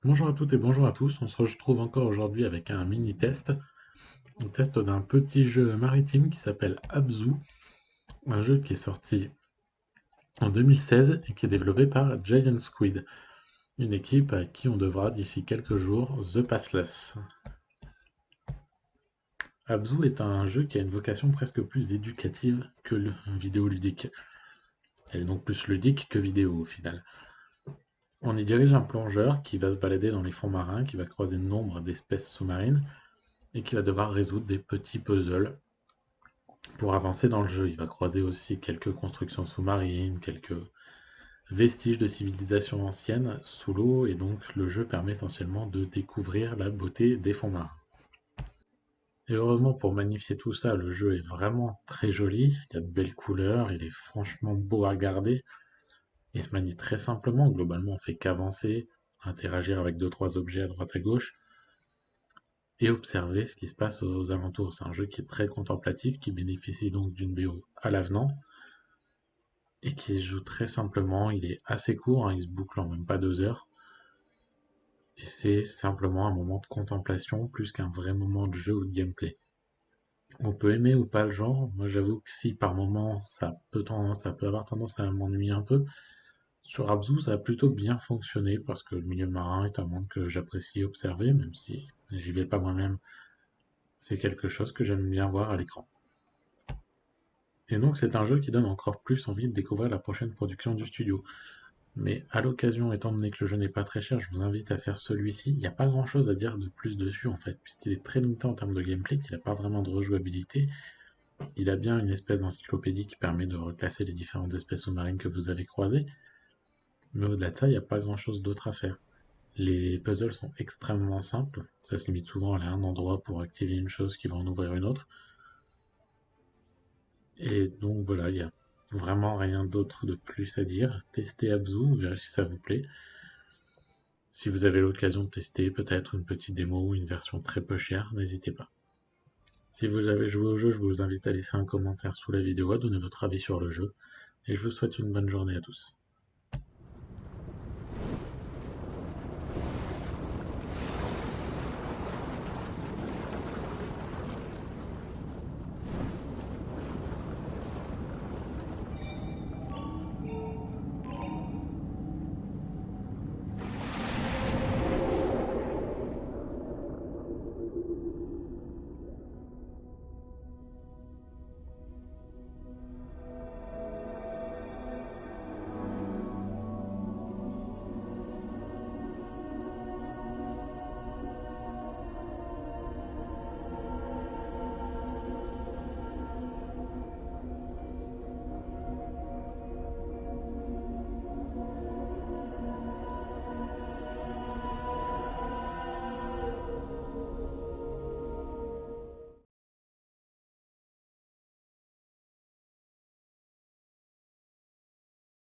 Bonjour à toutes et bonjour à tous, on se retrouve encore aujourd'hui avec un mini-test, un test d'un petit jeu maritime qui s'appelle Abzu, un jeu qui est sorti en 2016 et qui est développé par Giant Squid, une équipe à qui on devra d'ici quelques jours The Passless. Abzu est un jeu qui a une vocation presque plus éducative que le vidéoludique. Elle est donc plus ludique que vidéo au final. On y dirige un plongeur qui va se balader dans les fonds marins, qui va croiser nombre d'espèces sous-marines et qui va devoir résoudre des petits puzzles pour avancer dans le jeu. Il va croiser aussi quelques constructions sous-marines, quelques vestiges de civilisation ancienne sous l'eau, et donc le jeu permet essentiellement de découvrir la beauté des fonds marins. Et heureusement pour magnifier tout ça, le jeu est vraiment très joli, il y a de belles couleurs, il est franchement beau à regarder, il se manie très simplement, globalement on fait qu'avancer, interagir avec deux trois objets à droite à gauche, et observer ce qui se passe aux alentours. C'est un jeu qui est très contemplatif, qui bénéficie donc d'une BO à l'avenant, et qui se joue très simplement. Il est assez court, hein, il se boucle en même pas 2 heures. Et c'est simplement un moment de contemplation plus qu'un vrai moment de jeu ou de gameplay. On peut aimer ou pas le genre. Moi, j'avoue que si par moment ça peut avoir tendance à m'ennuyer un peu, sur Abzu, ça a plutôt bien fonctionné parce que le milieu marin est un monde que j'apprécie observer, même si j'y vais pas moi-même. C'est quelque chose que j'aime bien voir à l'écran. Et donc, c'est un jeu qui donne encore plus envie de découvrir la prochaine production du studio. Mais à l'occasion, étant donné que le jeu n'est pas très cher, je vous invite à faire celui-ci. Il n'y a pas grand-chose à dire de plus dessus en fait, puisqu'il est très limité en termes de gameplay, qu'il n'a pas vraiment de rejouabilité. Il a bien une espèce d'encyclopédie qui permet de reclasser les différentes espèces sous-marines que vous avez croisées, mais au-delà de ça, il n'y a pas grand-chose d'autre à faire. Les puzzles sont extrêmement simples, ça se limite souvent à aller à un endroit pour activer une chose qui va en ouvrir une autre. Et donc voilà, il n'y a vraiment rien d'autre de plus à dire. Testez Abzu, vérifiez si ça vous plaît. Si vous avez l'occasion de tester peut-être une petite démo ou une version très peu chère, n'hésitez pas. Si vous avez joué au jeu, je vous invite à laisser un commentaire sous la vidéo, à donner votre avis sur le jeu, et je vous souhaite une bonne journée à tous.